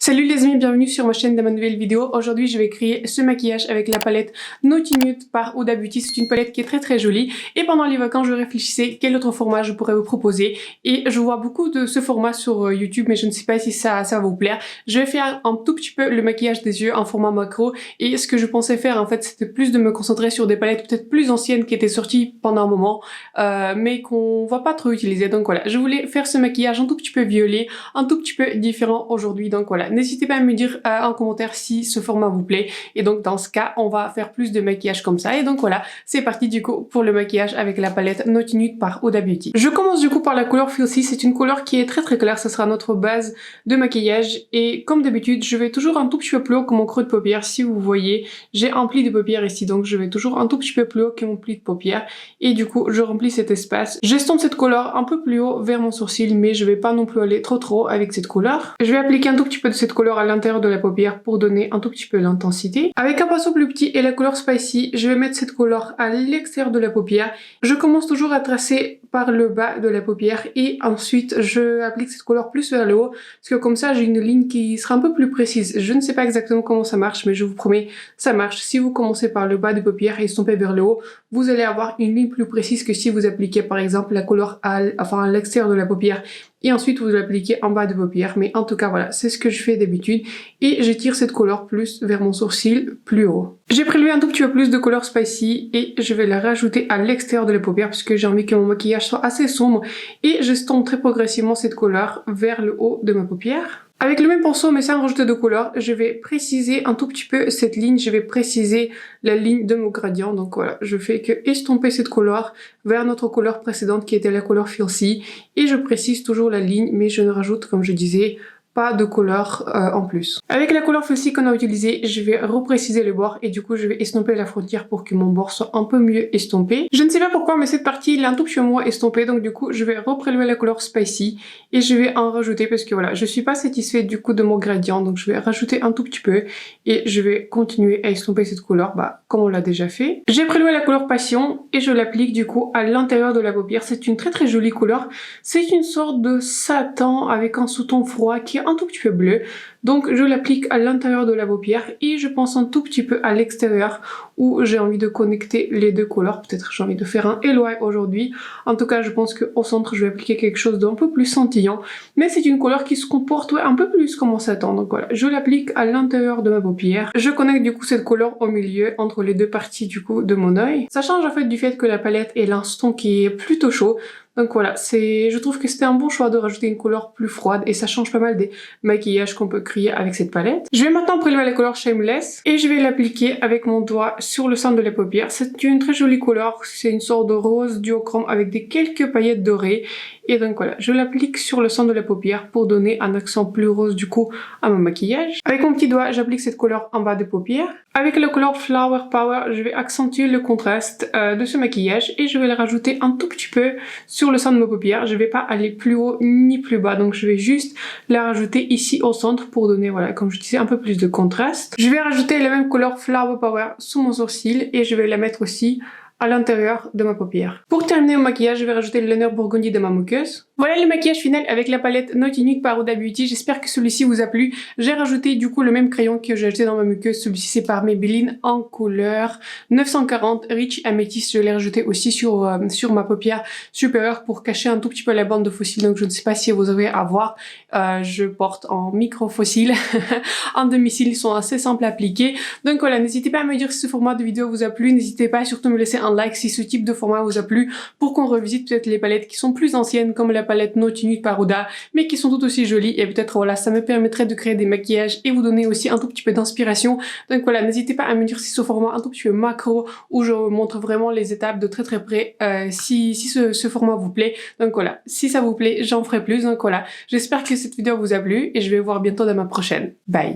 Salut les amis, bienvenue sur ma chaîne dans ma nouvelle vidéo. Aujourd'hui je vais créer ce maquillage avec la palette Naughty Nude par Huda Beauty. C'est une palette qui est très jolie et pendant les vacances je réfléchissais quel autre format je pourrais vous proposer et je vois beaucoup de ce format sur YouTube mais je ne sais pas si ça va vous plaire. Je vais faire un tout petit peu le maquillage des yeux en format macro et ce que je pensais faire en fait c'était plus de me concentrer sur des palettes peut-être plus anciennes qui étaient sorties pendant un moment mais qu'on va pas trop utiliser. Donc voilà, je voulais faire ce maquillage un tout petit peu violet, un tout petit peu différent aujourd'hui. Donc voilà, n'hésitez pas à me dire en commentaire si ce format vous plaît et donc dans ce cas on va faire plus de maquillage comme ça. Et donc voilà, c'est parti du coup pour le maquillage avec la palette Naughty Nude par Huda Beauty. Je commence du coup par la couleur Filthy. C'est une couleur qui est très claire, ça sera notre base de maquillage et comme d'habitude je vais toujours un tout petit peu plus haut que mon creux de paupière. Si vous voyez, j'ai un pli de paupière ici, donc je vais toujours un tout petit peu plus haut que mon pli de paupière et du coup je remplis cet espace. J'estompe cette couleur un peu plus haut vers mon sourcil mais je vais pas non plus aller trop haut avec cette couleur. Je vais appliquer un tout petit peu de cette couleur à l'intérieur de la paupière pour donner un tout petit peu l'intensité. Avec un pinceau plus petit et la couleur Spicy, je vais mettre cette couleur à l'extérieur de la paupière. Je commence toujours à tracer par le bas de la paupière et ensuite je applique cette couleur plus vers le haut parce que comme ça j'ai une ligne qui sera un peu plus précise. Je ne sais pas exactement comment ça marche mais je vous promets ça marche. Si vous commencez par le bas de paupière et estompez vers le haut, vous allez avoir une ligne plus précise que si vous appliquez par exemple la couleur à l'extérieur de la paupière et ensuite vous l'appliquez en bas de paupière. Mais en tout cas voilà, c'est ce que je fais d'habitude et j'étire cette couleur plus vers mon sourcil plus haut. J'ai prélevé un tout petit peu plus de couleur Spicy et je vais la rajouter à l'extérieur de la paupière parce que j'ai envie que mon maquillage soit assez sombre et j'estompe très progressivement cette couleur vers le haut de ma paupière. Avec le même pinceau mais sans rajouter de couleur, je vais préciser un tout petit peu cette ligne, je vais préciser la ligne de mon gradient. Donc voilà, je fais que estomper cette couleur vers notre couleur précédente qui était la couleur Filthy et je précise toujours la ligne mais je ne rajoute, comme je disais, pas de couleur en plus. Avec la couleur Filthy qu'on a utilisée, je vais repréciser le bord et du coup je vais estomper la frontière pour que mon bord soit un peu mieux estompé. Je ne sais pas pourquoi mais cette partie il est un tout petit peu moins estompée donc du coup je vais reprélever la couleur Spicy et je vais en rajouter parce que voilà, je suis pas satisfaite du coup de mon gradient donc je vais rajouter un tout petit peu et je vais continuer à estomper cette couleur comme on l'a déjà fait. J'ai prélevé la couleur Passion et je l'applique du coup à l'intérieur de la paupière. C'est une très jolie couleur. C'est une sorte de satin avec un sous-ton froid qui est un tout petit peu bleu. Donc je l'applique à l'intérieur de la paupière et je pense un tout petit peu à l'extérieur où j'ai envie de connecter les deux couleurs. Peut-être j'ai envie de faire un Hello Eye aujourd'hui. En tout cas je pense qu'au centre je vais appliquer quelque chose d'un peu plus scintillant. Mais c'est une couleur qui se comporte un peu plus comme un satin. Donc voilà, je l'applique à l'intérieur de ma paupière. Je connecte du coup cette couleur au milieu entre les deux parties du coup de mon œil. Ça change en fait du fait que la palette est l'instant qui est plutôt chaud. Donc voilà, je trouve que c'était un bon choix de rajouter une couleur plus froide et ça change pas mal des maquillages qu'on peut créer avec cette palette. Je vais maintenant prélever la couleur Shameless et je vais l'appliquer avec mon doigt sur le centre de la paupière. C'est une très jolie couleur, c'est une sorte de rose duochrome avec quelques paillettes dorées. Et donc voilà, je l'applique sur le centre de la paupière pour donner un accent plus rose du coup à mon maquillage. Avec mon petit doigt, j'applique cette couleur en bas de paupière. Avec la couleur Flower Power, je vais accentuer le contraste de ce maquillage et je vais le rajouter un tout petit peu sur le centre de ma paupière. Je vais pas aller plus haut ni plus bas, donc je vais juste la rajouter ici au centre pour donner, voilà, comme je disais, un peu plus de contraste. Je vais rajouter la même couleur Flower Power sous mon sourcil et je vais la mettre aussi à l'intérieur de ma paupière. Pour terminer mon maquillage, je vais rajouter le liner burgundy de ma muqueuse. Voilà le maquillage final avec la palette Naughty Nude par Huda Beauty. J'espère que celui-ci vous a plu. J'ai rajouté du coup le même crayon que j'ai acheté dans ma muqueuse. Celui-ci c'est par Maybelline en couleur 940 Rich Amethyst. Je l'ai rajouté aussi sur ma paupière supérieure pour cacher un tout petit peu la bande de fossiles. Donc je ne sais pas si vous avez à voir. Je porte en micro fossile. En demi-cils, ils sont assez simples à appliquer. Donc voilà, n'hésitez pas à me dire si ce format de vidéo vous a plu. N'hésitez pas à surtout me laisser un like si ce type de format vous a plu pour qu'on revisite peut-être les palettes qui sont plus anciennes comme la palette Naughty Nude par Huda mais qui sont tout aussi jolies et peut-être voilà ça me permettrait de créer des maquillages et vous donner aussi un tout petit peu d'inspiration. Donc voilà, n'hésitez pas à me dire si ce format un tout petit peu macro où je montre vraiment les étapes de très près si ce format vous plaît. Donc voilà, si ça vous plaît j'en ferai plus. Donc voilà, j'espère que cette vidéo vous a plu et je vais vous voir bientôt dans ma prochaine. Bye.